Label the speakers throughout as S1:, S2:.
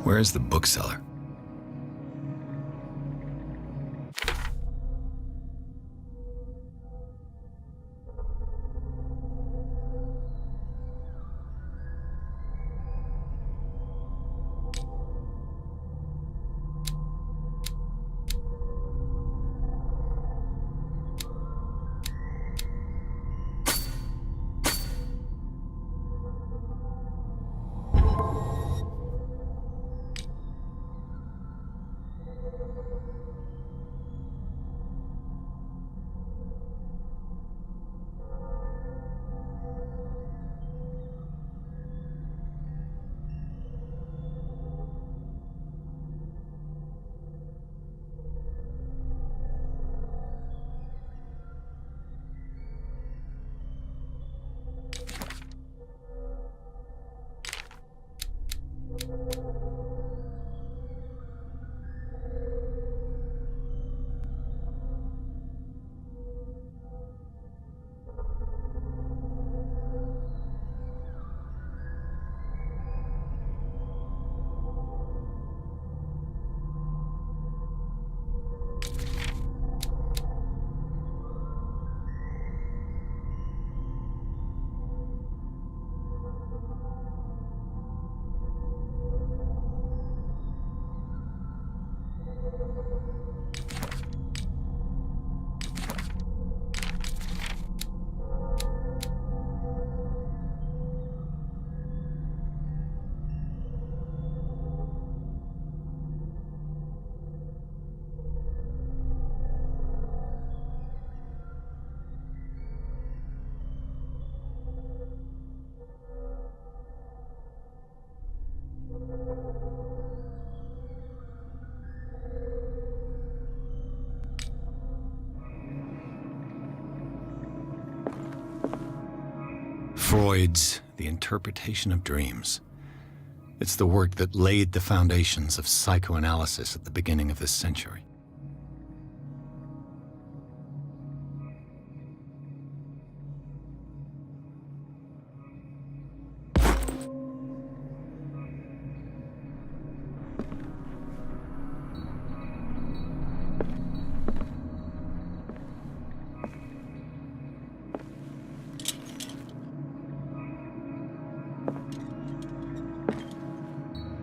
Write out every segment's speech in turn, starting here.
S1: Where is the bookseller? Freud's The Interpretation of Dreams. It's the work that laid the foundations of psychoanalysis at the beginning of this century.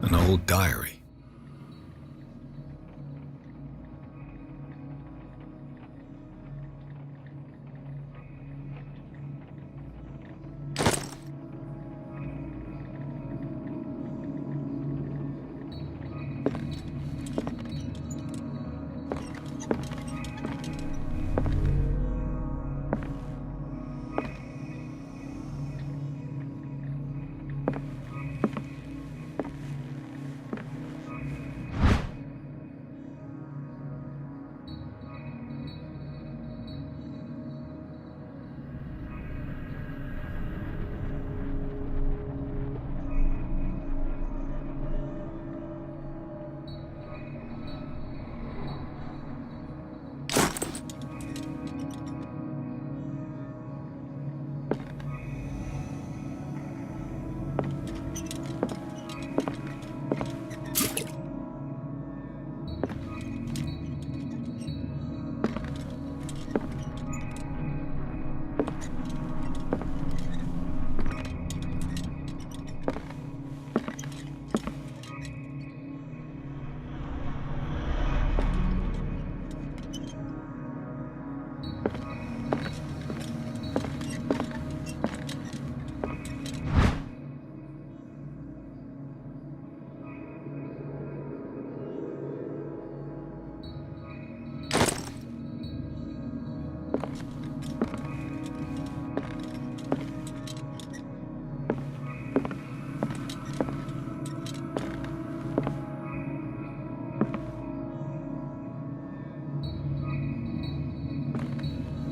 S1: An old diary.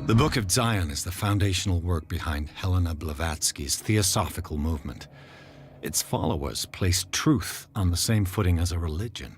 S1: The Book of Zion is the foundational work behind Helena Blavatsky's Theosophical movement. Its followers placed truth on the same footing as a religion.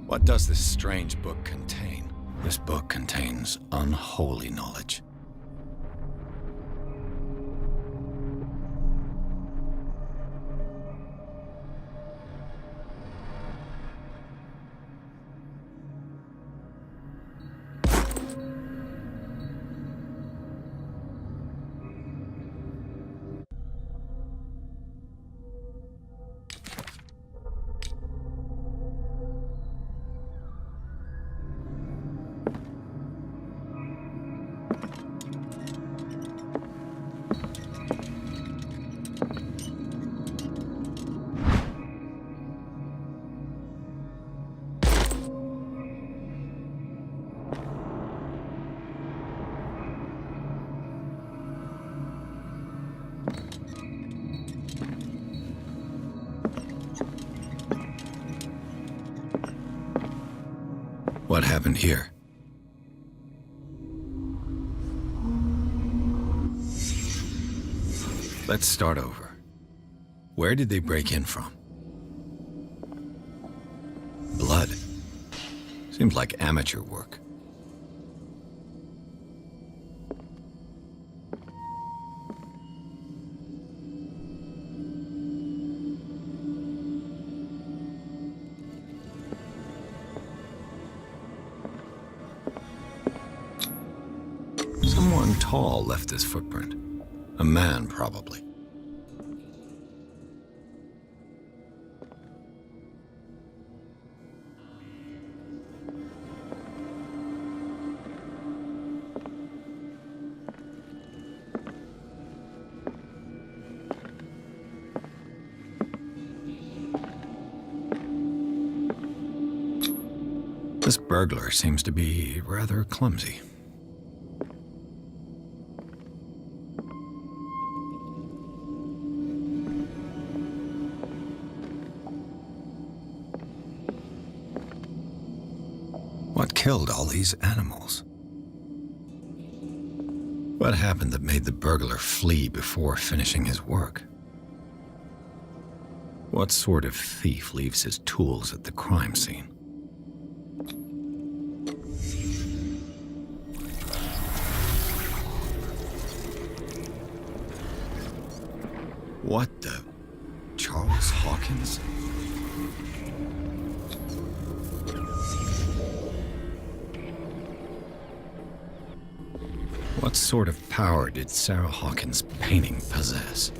S1: What does this strange book contain? This book contains unholy knowledge. What happened here? Let's start over. Where did they break in from? Blood. Seems like amateur work. Someone tall left this footprint. A man, probably. This burglar seems to be rather clumsy. What killed all these animals? What happened that made the burglar flee before finishing his work? What sort of thief leaves his tools at the crime scene? What the? Charles Hawkins? What sort of power did Sarah Hawkins' painting possess?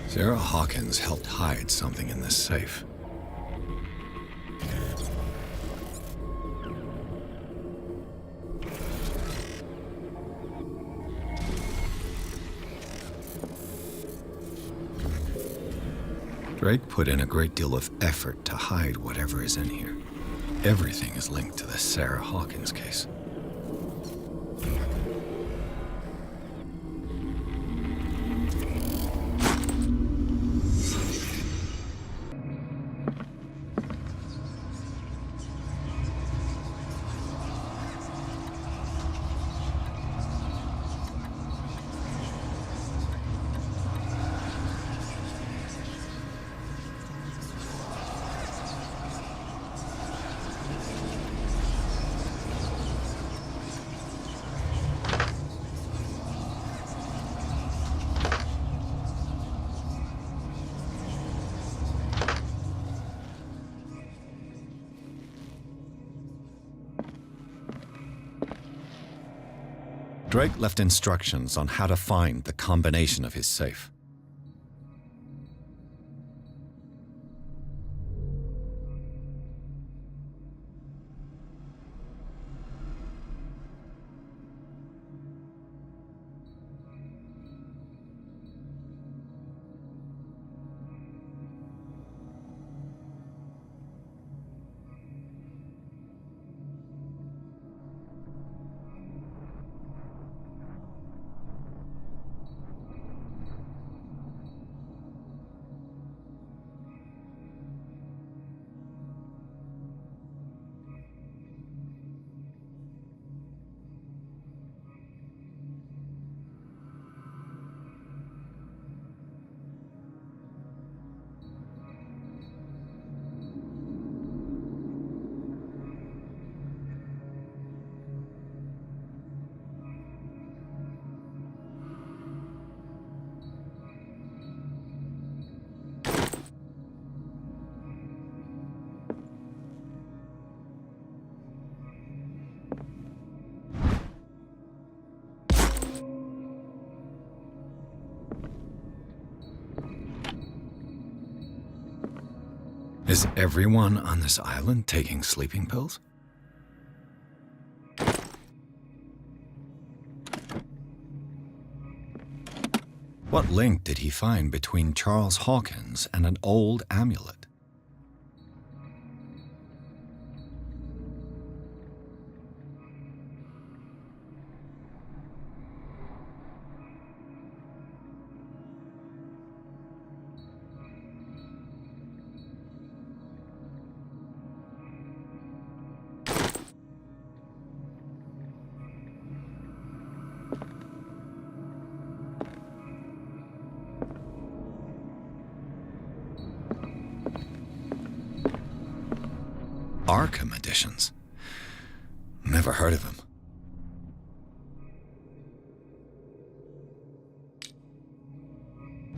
S1: Sarah Hawkins helped hide something in this safe. Drake put in a great deal of effort to hide whatever is in here. Everything is linked to the Sarah Hawkins case. Drake left instructions on how to find the combination of his safe. Is everyone on this island taking sleeping pills? What link did he find between Charles Hawkins and an old amulet? Arkham editions. Never heard of them.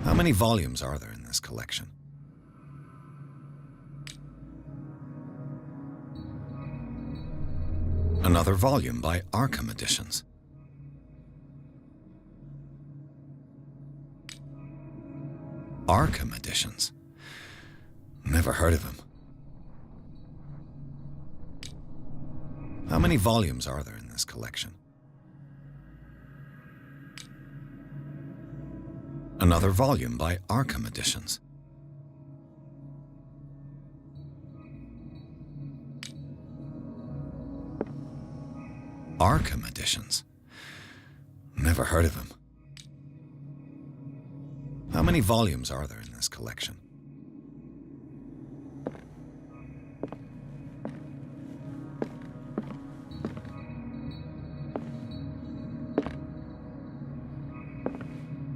S1: How many volumes are there in this collection? Another volume by Arkham Editions. Arkham Editions. Never heard of them. How many volumes are there in this collection? Another volume by Arkham Editions. Arkham Editions. Never heard of them. How many volumes are there in this collection?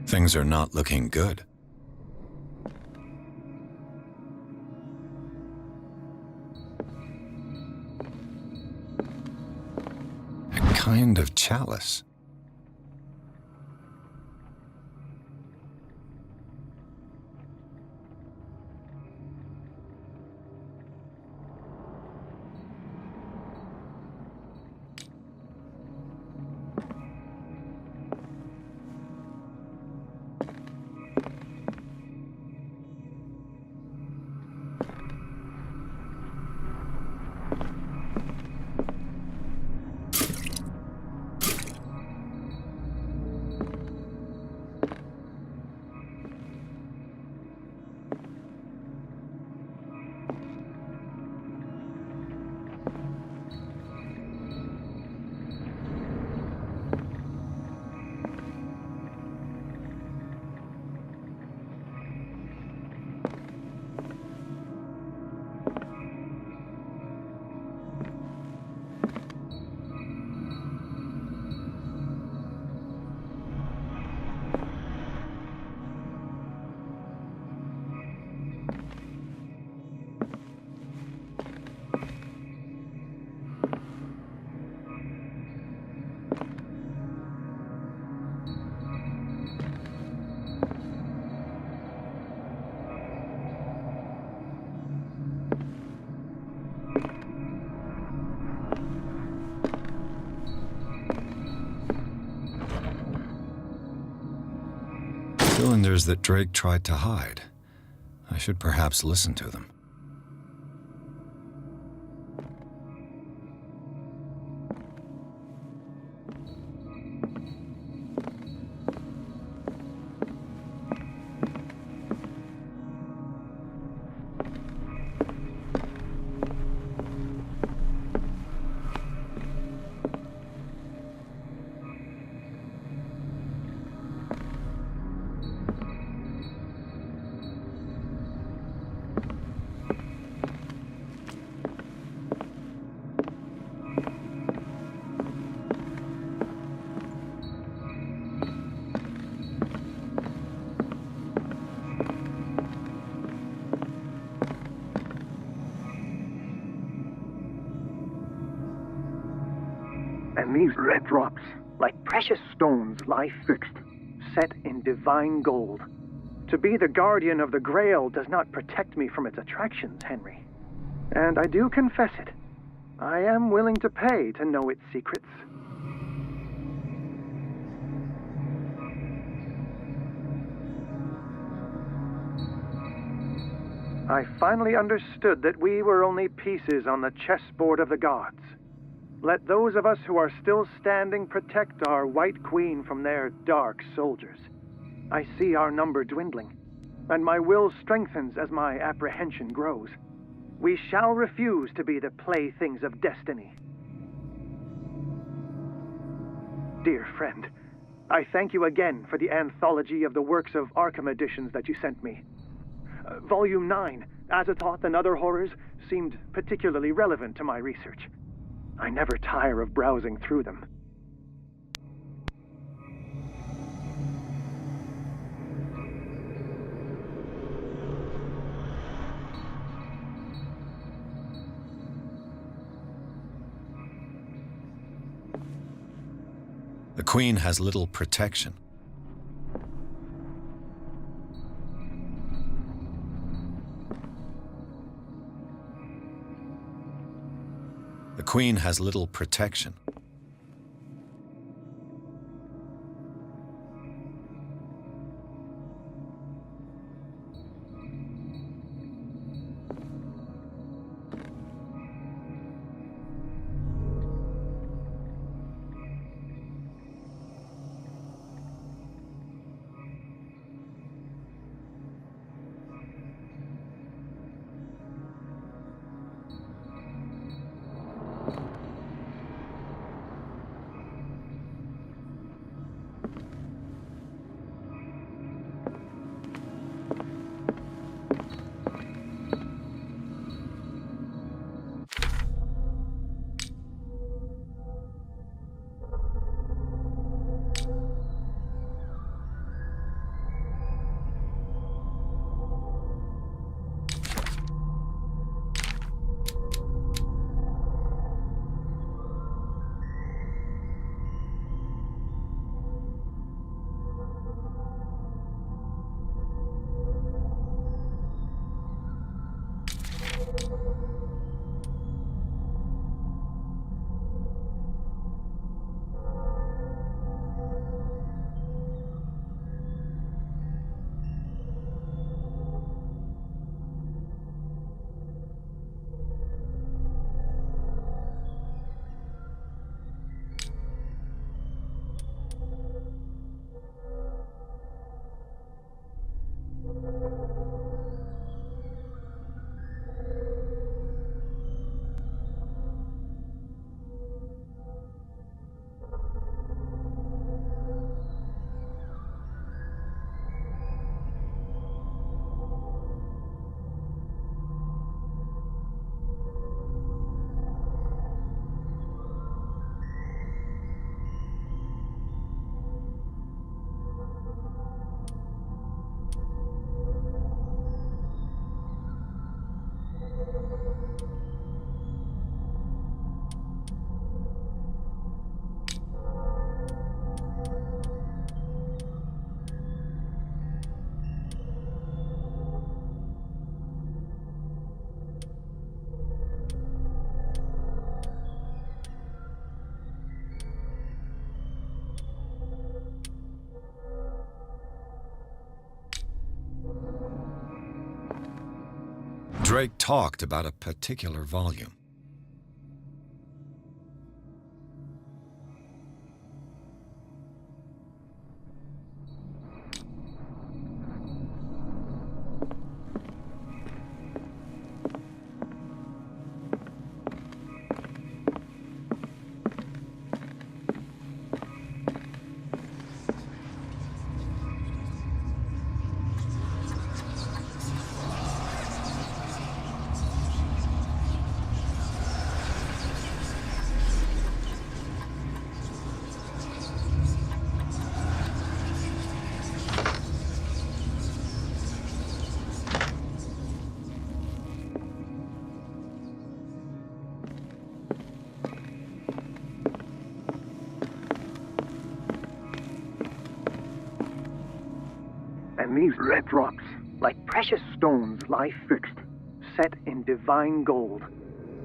S1: Things are not looking good. A kind of chalice. Cylinders that Drake tried to hide. I should perhaps listen to them.
S2: And these red drops, like precious stones, lie fixed, set in divine gold. To be the guardian of the Grail does not protect me from its attractions, Henry. And I do confess it. I am willing to pay to know its secrets. I finally understood that we were only pieces on the chessboard of the gods. Let those of us who are still standing protect our White Queen from their dark soldiers. I see our number dwindling, and my will strengthens as my apprehension grows. We shall refuse to be the playthings of destiny. Dear friend, I thank you again for the anthology of the works of Arkham editions that you sent me. Volume 9, Azathoth and Other Horrors, seemed particularly relevant to my research. I never tire of browsing through them.
S1: The Queen has little protection. The Queen has little protection. Drake talked about a particular volume.
S2: And these red drops, like precious stones, lie fixed, set in divine gold.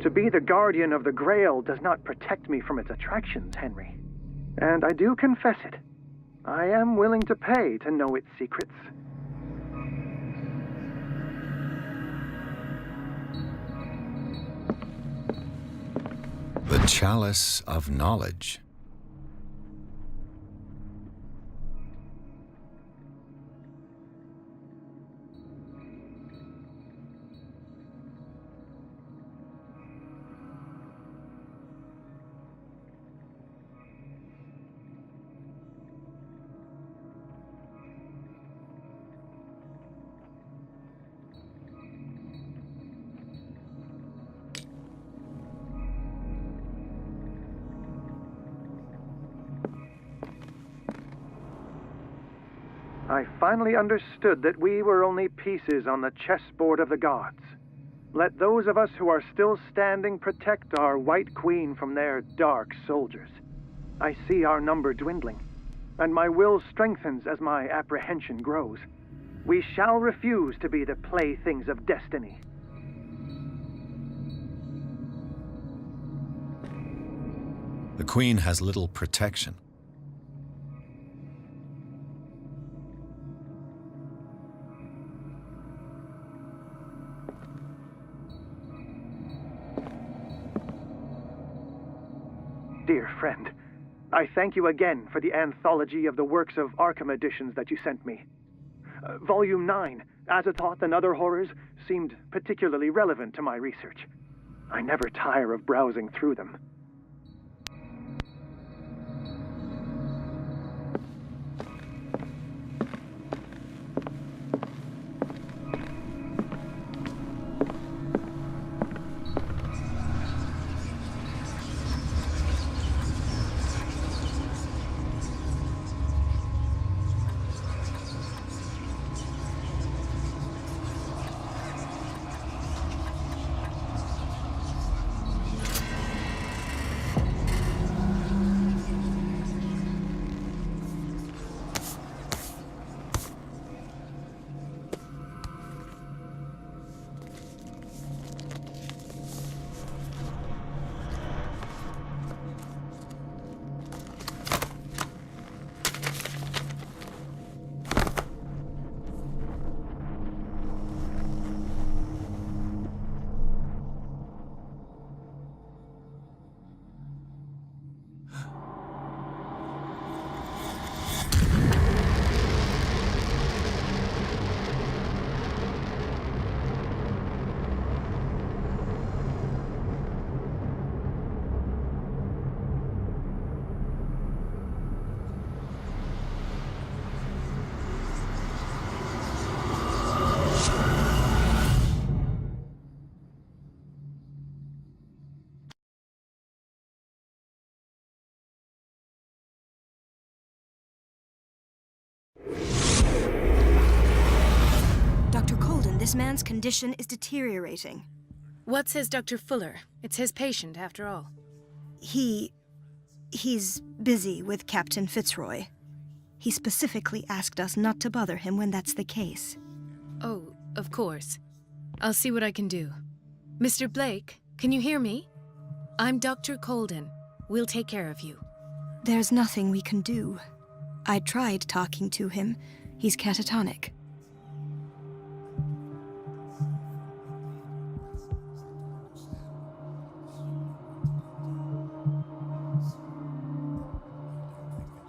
S2: To be the guardian of the Grail does not protect me from its attractions, Henry. And I do confess it. I am willing to pay to know its secrets.
S1: The Chalice of Knowledge.
S2: I finally understood that we were only pieces on the chessboard of the gods. Let those of us who are still standing protect our White Queen from their dark soldiers. I see our number dwindling, and my will strengthens as my apprehension grows. We shall refuse to be the playthings of destiny.
S1: The Queen has little protection.
S2: Dear friend, I thank you again for the anthology of the works of Arkham editions that you sent me. Volume 9, Azathoth and Other Horrors, seemed particularly relevant to my research. I never tire of browsing through them.
S3: Dr. Colden, this man's condition is deteriorating.
S4: What says Dr. Fuller? It's his patient, after all.
S3: He's busy with Captain Fitzroy. He specifically asked us not to bother him when that's the case.
S4: Oh, of course. I'll see what I can do. Mr. Blake, can you hear me? I'm Dr. Colden. We'll take care of you.
S3: There's nothing we can do. I tried talking to him. He's catatonic.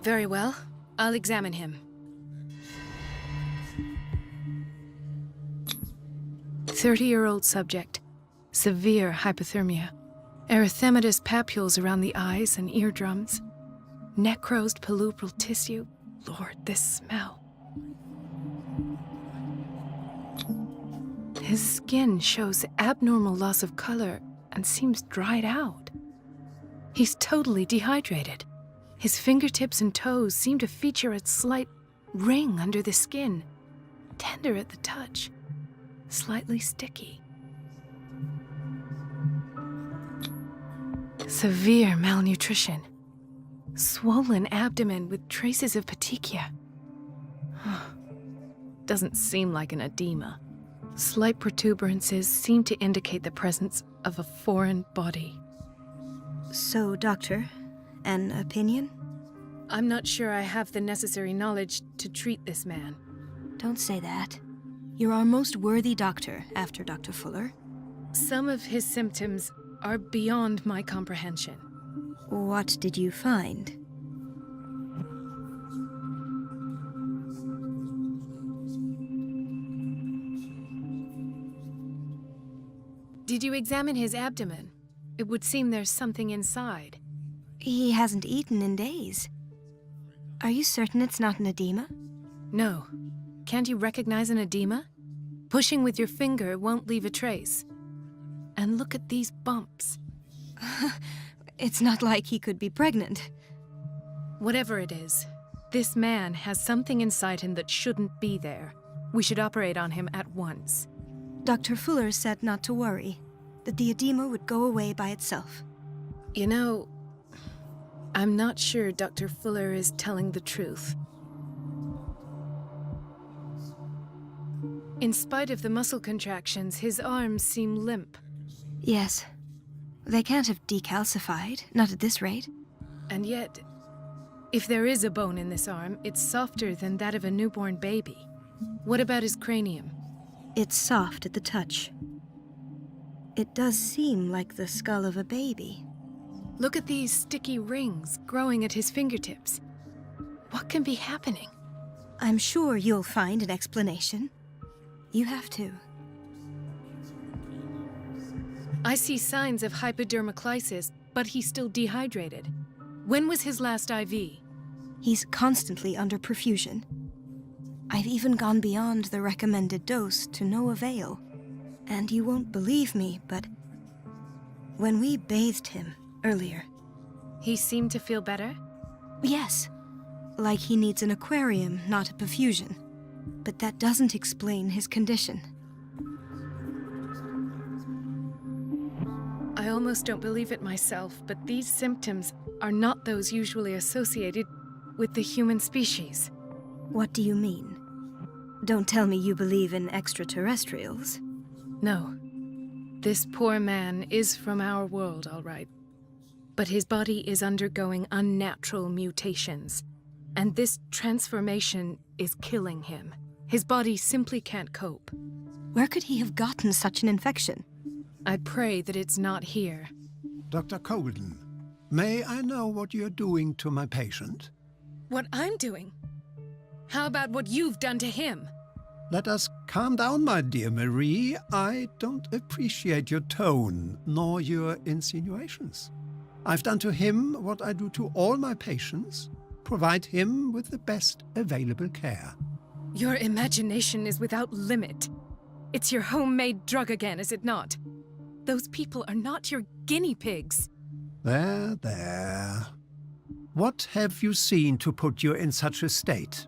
S4: Very well. I'll examine him. 30-year-old subject. Severe hypothermia. Erythematous papules around the eyes and eardrums. Necrosed palpebral tissue. Lord, this smell. His skin shows abnormal loss of color and seems dried out. He's totally dehydrated. His fingertips and toes seem to feature a slight ring under the skin, tender at the touch, slightly sticky. Severe malnutrition. Swollen abdomen with traces of petechia. Doesn't seem like an edema. Slight protuberances seem to indicate the presence of a foreign body.
S3: So, Doctor, an opinion?
S4: I'm not sure I have the necessary knowledge to treat this man.
S3: Don't say that. You're our most worthy doctor after Dr. Fuller.
S4: Some of his symptoms are beyond my comprehension.
S3: What did you find?
S4: Did you examine his abdomen? It would seem there's something inside.
S3: He hasn't eaten in days. Are you certain it's not an edema?
S4: No. Can't you recognize an edema? Pushing with your finger won't leave a trace. And look at these bumps.
S3: It's not like he could be pregnant.
S4: Whatever it is, this man has something inside him that shouldn't be there. We should operate on him at once.
S3: Dr. Fuller said not to worry, that the edema would go away by itself.
S4: You know, I'm not sure Dr. Fuller is telling the truth. In spite of the muscle contractions, his arms seem limp.
S3: Yes. They can't have decalcified, not at this rate.
S4: And yet, if there is a bone in this arm, it's softer than that of a newborn baby. What about his cranium?
S3: It's soft at the touch. It does seem like the skull of a baby.
S4: Look at these sticky rings growing at his fingertips. What can be happening?
S3: I'm sure you'll find an explanation. You have to.
S4: I see signs of hypodermoclysis, but he's still dehydrated. When was his last IV?
S3: He's constantly under perfusion. I've even gone beyond the recommended dose to no avail. And you won't believe me, but when we bathed him earlier...
S4: He seemed to feel better?
S3: Yes. Like he needs an aquarium, not a perfusion. But that doesn't explain his condition.
S4: I almost don't believe it myself, but these symptoms are not those usually associated with the human species.
S3: What do you mean? Don't tell me you believe in extraterrestrials.
S4: No. This poor man is from our world, all right. But his body is undergoing unnatural mutations. And this transformation is killing him. His body simply can't cope.
S3: Where could he have gotten such an infection?
S4: I pray that it's not here.
S5: Dr. Colden, may I know what you're doing to my patient?
S4: What I'm doing? How about what you've done to him?
S5: Let us calm down, my dear Marie. I don't appreciate your tone, nor your insinuations. I've done to him what I do to all my patients, provide him with the best available care.
S4: Your imagination is without limit. It's your homemade drug again, is it not? Those people are not your guinea pigs.
S5: There, there. What have you seen to put you in such a state?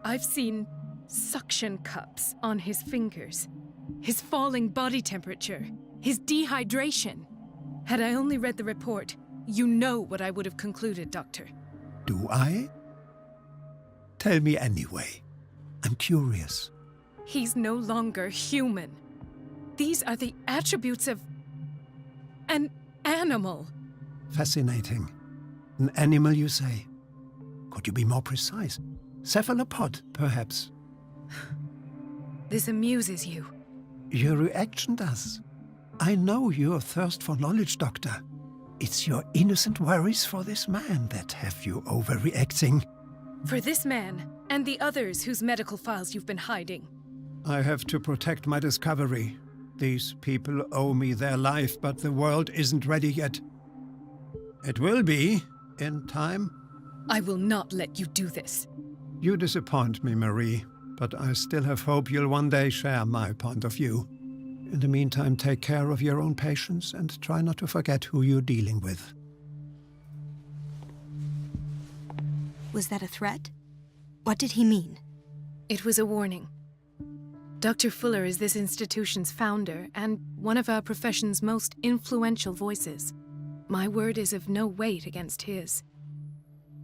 S4: I've seen suction cups on his fingers, his falling body temperature, his dehydration. Had I only read the report, you know what I would have concluded, Doctor.
S5: Do I? Tell me anyway. I'm curious.
S4: He's no longer human. These are the attributes of an animal.
S5: Fascinating. An animal, you say? Could you be more precise? Cephalopod, perhaps?
S4: This amuses you.
S5: Your reaction does. I know your thirst for knowledge, Doctor. It's your innocent worries for this man that have you overreacting.
S4: For this man, and the others whose medical files you've been hiding.
S5: I have to protect my discovery. These people owe me their life, but the world isn't ready yet. It will be, in time.
S4: I will not let you do this.
S5: You disappoint me, Marie, but I still have hope you'll one day share my point of view. In the meantime, take care of your own patients and try not to forget who you're dealing with.
S3: Was that a threat? What did he mean?
S4: It was a warning. Dr. Fuller is this institution's founder and one of our profession's most influential voices. My word is of no weight against his.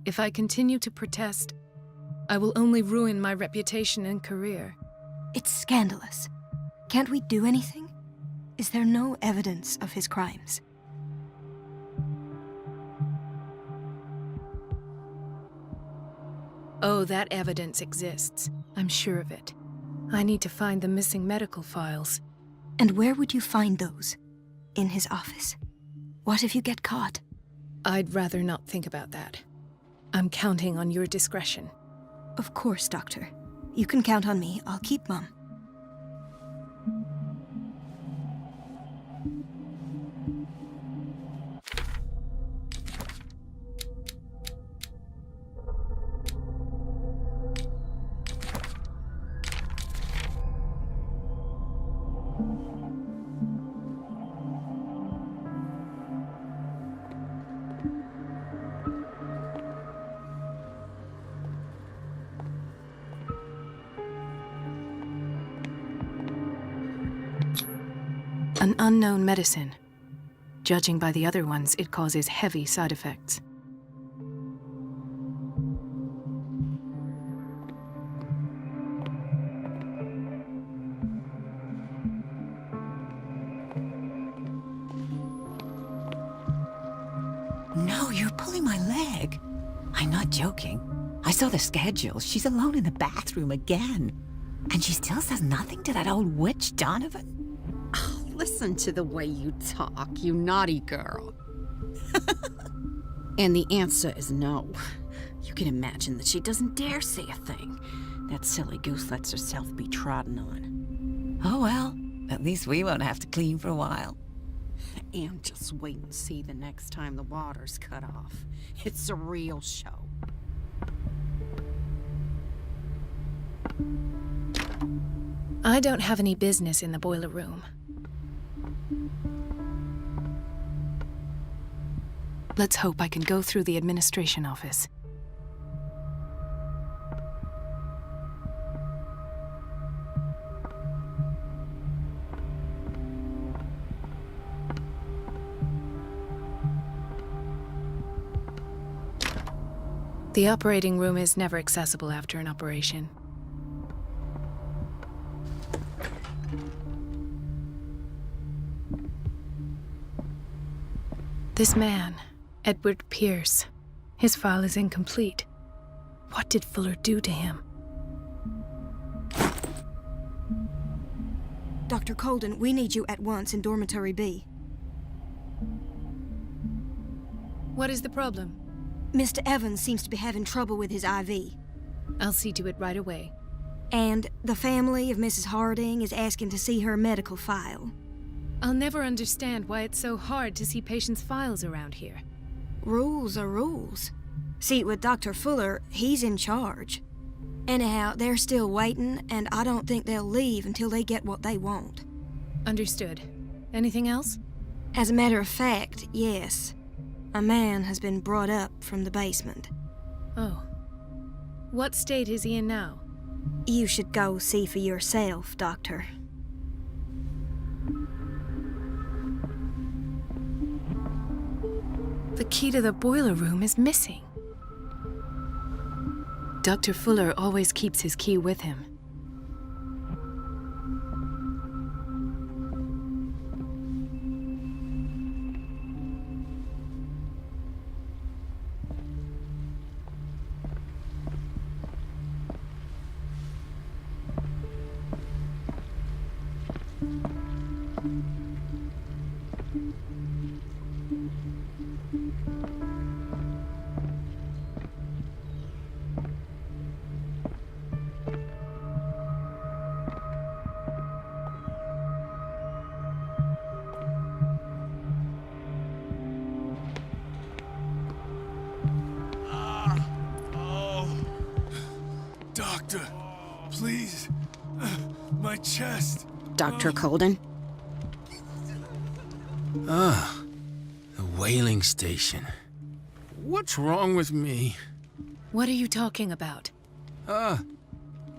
S4: If I continue to protest, I will only ruin my reputation and career.
S3: It's scandalous. Can't we do anything? Is there no evidence of his crimes?
S4: Oh, that evidence exists. I'm sure of it. I need to find the missing medical files.
S3: And where would you find those? In his office? What if you get caught?
S4: I'd rather not think about that. I'm counting on your discretion.
S3: Of course, Doctor. You can count on me. I'll keep mum.
S4: An unknown medicine. Judging by the other ones, it causes heavy side effects.
S6: No, you're pulling my leg. I'm not joking. I saw the schedule. She's alone in the bathroom again. And she still says nothing to that old witch Donovan?
S7: Oh, listen to the way you talk, you naughty girl. And the answer is no. You can imagine that she doesn't dare say a thing. That silly goose lets herself be trodden on.
S6: Oh well, at least we won't have to clean for a while.
S7: And just wait and see the next time the water's cut off. It's a real show.
S4: I don't have any business in the boiler room. Let's hope I can go through the administration office. The operating room is never accessible after an operation. This man, Edward Pirs, his file is incomplete. What did Fuller do to him?
S3: Dr. Colden, we need you at once in Dormitory B.
S4: What is the problem?
S3: Mr. Evans seems to be having trouble with his IV.
S4: I'll see to it right away.
S3: And the family of Mrs. Harding is asking to see her medical file.
S4: I'll never understand why it's so hard to see patients' files around here.
S3: Rules are rules. See, with Dr. Fuller, he's in charge. Anyhow, they're still waiting, and I don't think they'll leave until they get what they want.
S4: Understood. Anything else?
S3: As a matter of fact, yes. A man has been brought up from the basement.
S4: Oh. What state is he in now?
S3: You should go see for yourself, Doctor.
S4: The key to the boiler room is missing. Dr. Fuller always keeps his key with him.
S8: Doctor, please. My chest.
S7: Dr. Colden?
S8: Ah, the whaling station. What's wrong with me?
S4: What are you talking about?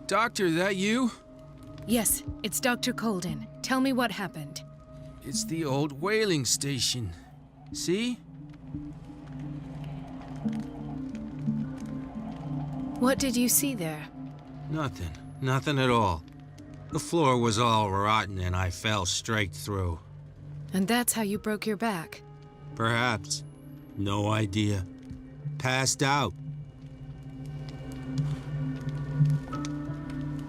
S8: Doctor, that you?
S4: Yes, it's Dr. Colden. Tell me what happened.
S8: It's the old whaling station. See?
S4: What did you see there?
S8: Nothing. Nothing at all. The floor was all rotten and I fell straight through.
S4: And that's how you broke your back?
S8: Perhaps. No idea. Passed out.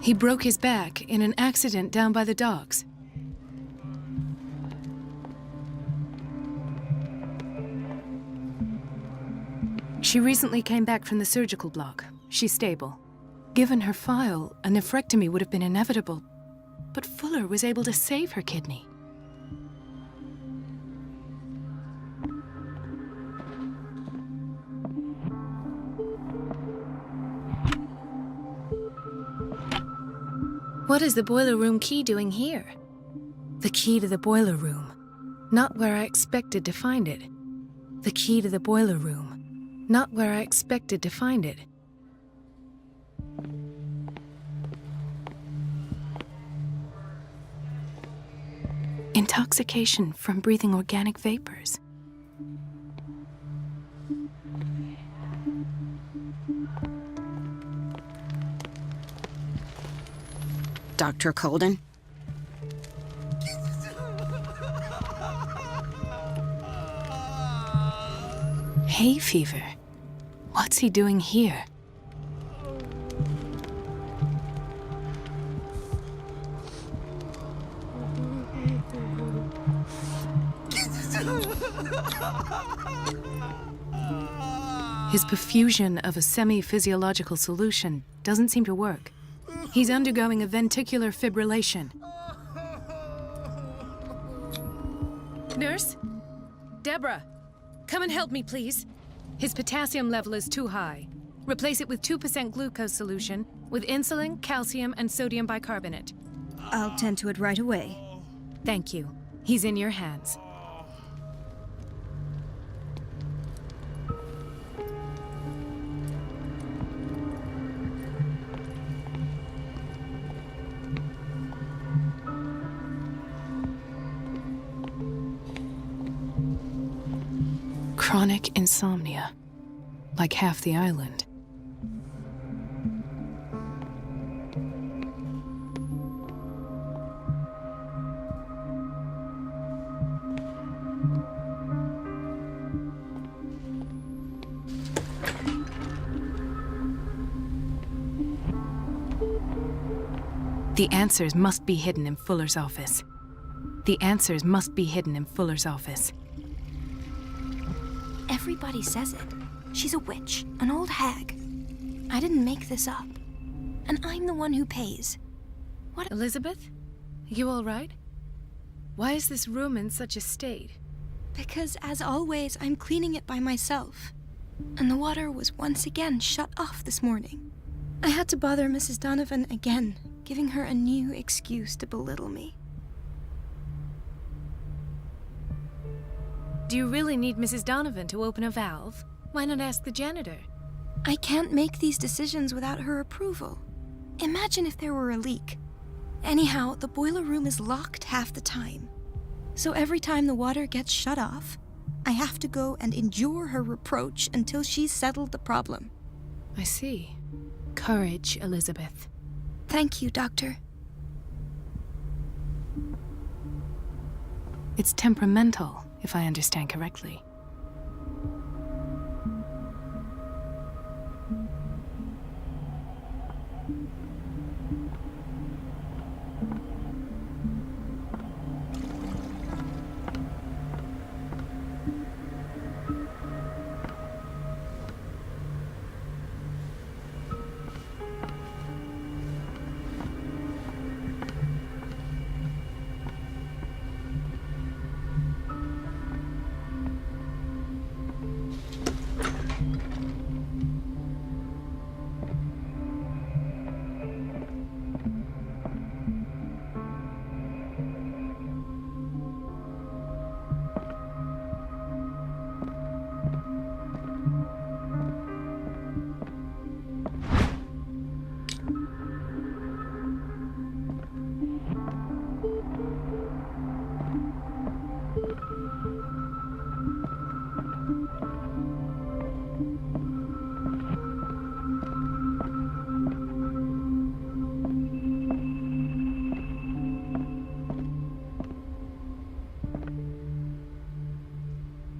S4: He broke his back in an accident down by the docks. She recently came back from the surgical block. She's stable. Given her file, a nephrectomy would have been inevitable, but Fuller was able to save her kidney. What is the boiler room key doing here? The key to the boiler room. Not where I expected to find it. The key to the boiler room. Not where I expected to find it. Intoxication from breathing organic vapors.
S7: Dr. Colden?
S4: Hay fever. What's he doing here? His perfusion of a semi-physiological solution doesn't seem to work. He's undergoing a ventricular fibrillation. Nurse? Deborah, come and help me, please. His potassium level is too high. Replace it with 2% glucose solution with insulin, calcium, and sodium bicarbonate.
S3: I'll tend to it right away.
S4: Thank you. He's in your hands. Chronic insomnia, like half the island. The answers must be hidden in Fuller's office. The answers must be hidden in Fuller's office.
S3: Everybody says it. She's a witch, an old hag. I didn't make this up. And I'm the one who pays. What?
S4: Elizabeth? You all right? Why is this room in such a state?
S3: Because, as always, I'm cleaning it by myself. And the water was once again shut off this morning. I had to bother Mrs. Donovan again, giving her a new excuse to belittle me.
S4: Do you really need Mrs. Donovan to open a valve? Why not ask the janitor?
S3: I can't make these decisions without her approval. Imagine if there were a leak. Anyhow, the boiler room is locked half the time. So every time the water gets shut off, I have to go and endure her reproach until she's settled the problem.
S4: I see. Courage, Elizabeth.
S3: Thank you, Doctor.
S4: It's temperamental, if I understand correctly.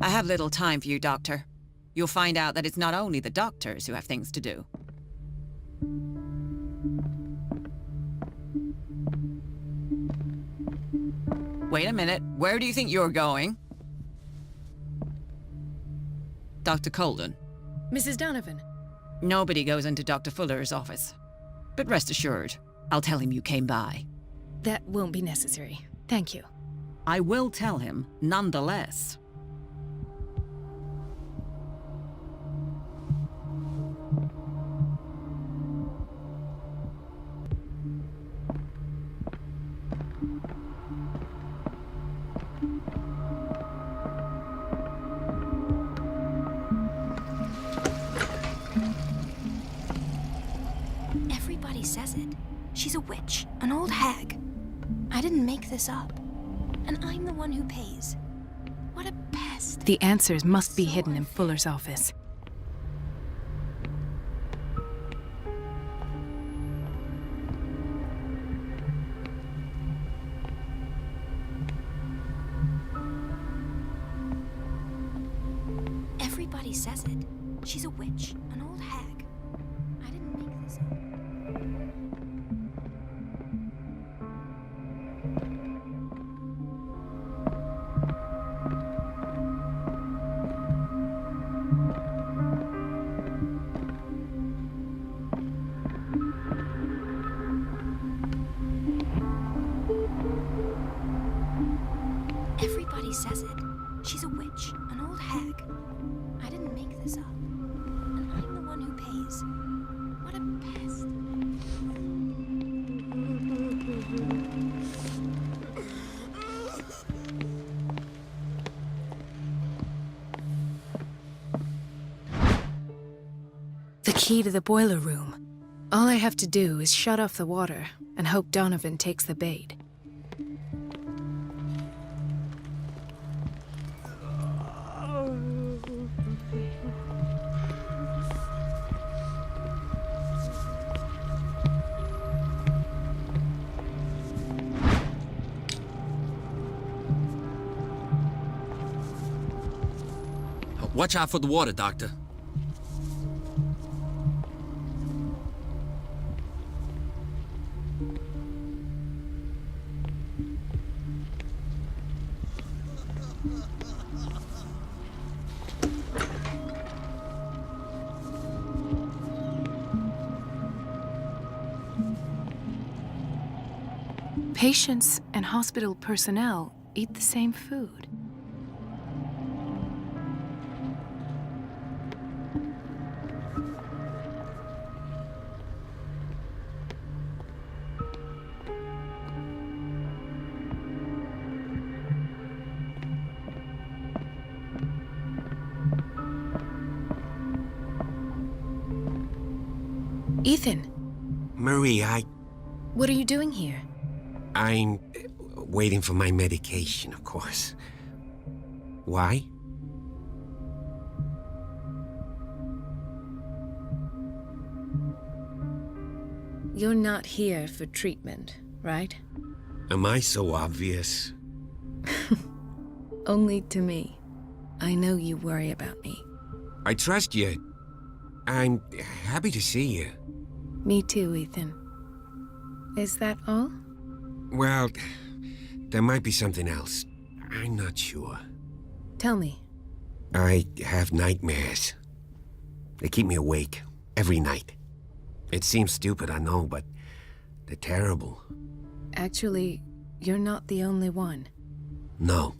S6: I have little time for you, Doctor. You'll find out that it's not only the doctors who have things to do. wait a minute. Where do you think you're going? Dr. Colden.
S4: Mrs. Donovan.
S6: Nobody goes into Dr. Fuller's office. But rest assured, I'll tell him you came by.
S4: That won't be necessary. Thank you.
S6: I will tell him, nonetheless.
S3: Everybody says it. She's a witch, an old hag. I didn't make this up. And I'm the one who pays. What a pest.
S4: The answers must be hidden in Fuller's office.
S3: Everybody says it. She's a witch, an old hag. I didn't make this up. Everybody says it. She's a witch, an old hag. I didn't make this up. And I'm the one who pays. What a pest.
S4: The key to the boiler room. All I have to do is shut off the water and hope Donovan takes the bait.
S9: Watch out for the water, Doctor.
S4: Patients and hospital personnel eat the same food. Ethan.
S8: Marie,
S4: What are you doing here?
S8: I'm waiting for my medication, of course. Why?
S4: You're not here for treatment, right?
S8: Am I so obvious?
S4: Only to me. I know you worry about me.
S8: I trust you. I'm happy to see you.
S4: Me too, Ethan. Is that all?
S8: Well, there might be something else. I'm not sure.
S4: Tell me.
S8: I have nightmares. They keep me awake every night. It seems stupid, I know, but they're terrible.
S4: Actually, you're not the only one.
S8: No.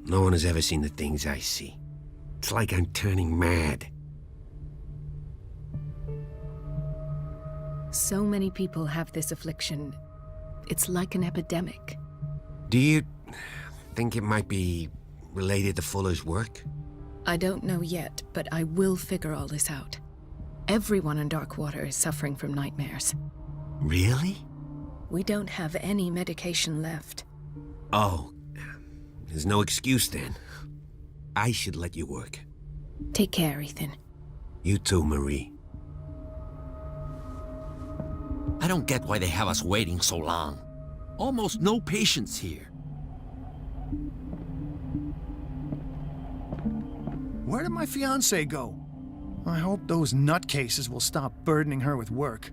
S8: No one has ever seen the things I see. It's like I'm turning mad.
S4: So many people have this affliction. It's like an epidemic.
S8: Do you think it might be related to Fuller's work?
S4: I don't know yet, but I will figure all this out. Everyone in Darkwater is suffering from nightmares.
S8: Really?
S4: We don't have any medication left.
S8: Oh, there's no excuse then. I should let you work.
S4: Take care, Ethan.
S8: You too, Marie.
S9: I don't get why they have us waiting so long. Almost no patients here.
S2: Where did my fiancé go? I hope those nutcases will stop burdening her with work.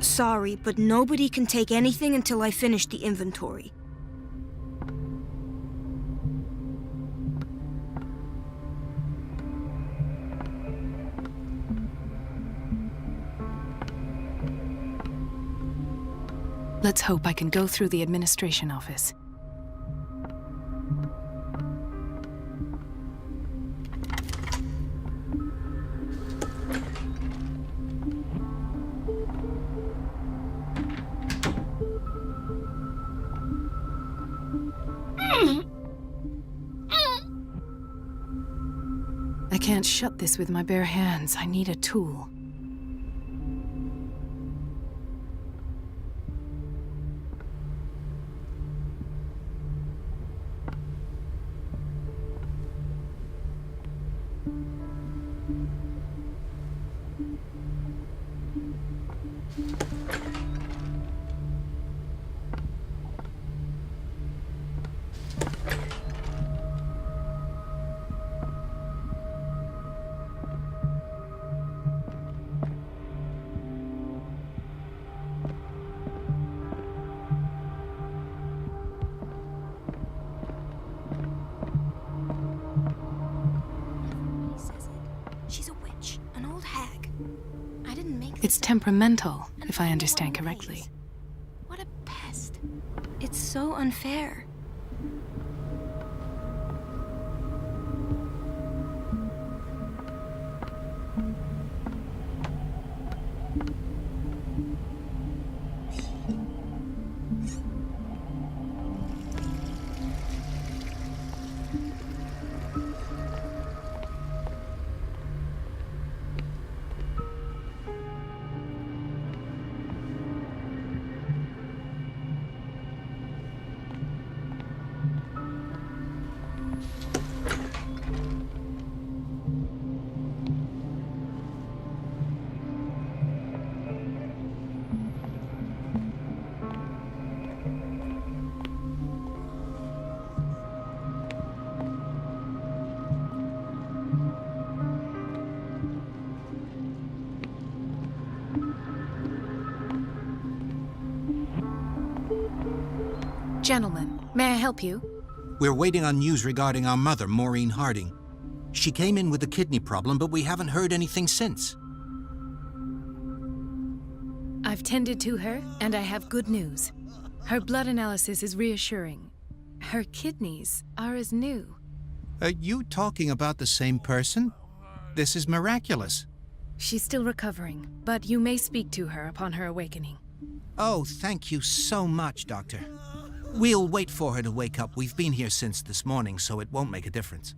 S3: Sorry, but nobody can take anything until I finish the inventory.
S4: Let's hope I can go through the administration office. I can't shut this with my bare hands. I need a tool. It's temperamental, if I understand correctly.
S3: What a pest. It's so unfair.
S4: Gentlemen, may I help you?
S10: We're waiting on news regarding our mother, Maureen Harding. She came in with a kidney problem, but we haven't heard anything since.
S4: I've tended to her, and I have good news. Her blood analysis is reassuring. Her kidneys are as new.
S10: Are you talking about the same person? This is miraculous.
S4: She's still recovering, but you may speak to her upon her awakening.
S10: Oh, thank you so much, Doctor. We'll wait for her to wake up. We've been here since this morning, so it won't make a difference.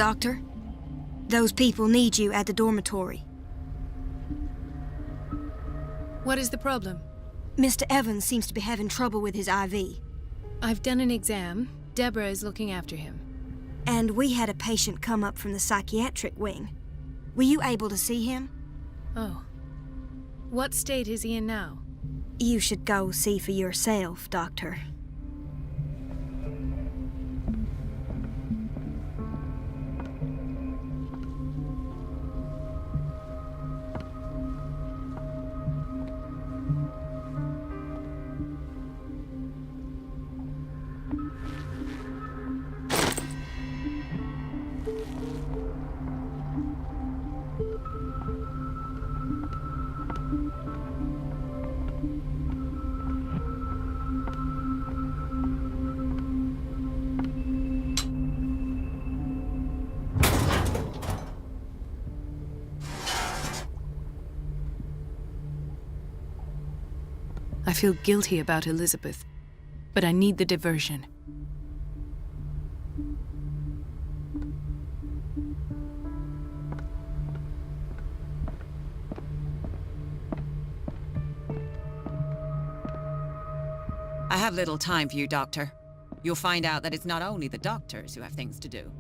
S3: Doctor, those people need you at the dormitory.
S4: What is the problem?
S3: Mr. Evans seems to be having trouble with his IV.
S4: I've done an exam. Deborah is looking after him.
S3: And we had a patient come up from the psychiatric wing. Were you able to see him?
S4: Oh. What state is he in now?
S3: You should go see for yourself, Doctor.
S4: I feel guilty about Elizabeth, but I need the diversion.
S6: I have little time for you, Doctor. You'll find out that it's not only the doctors who have things to do.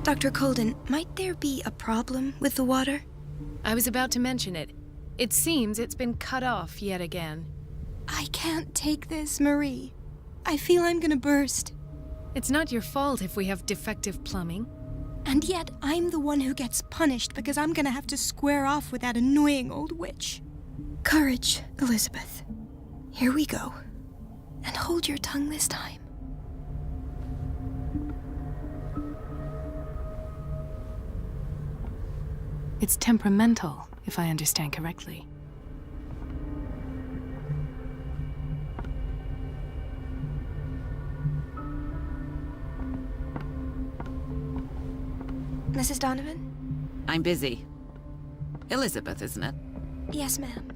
S3: Dr. Colden, might there be a problem with the water?
S4: I was about to mention it. It seems it's been cut off yet again.
S3: I can't take this, Marie. I feel I'm gonna burst.
S4: It's not your fault if we have defective plumbing.
S3: And yet, I'm the one who gets punished because I'm gonna have to square off with that annoying old witch. Courage, Elizabeth. Here we go. And hold your tongue this time.
S4: It's temperamental, if I understand correctly.
S3: Mrs. Donovan?
S6: I'm busy. Elizabeth, isn't it?
S3: Yes, ma'am.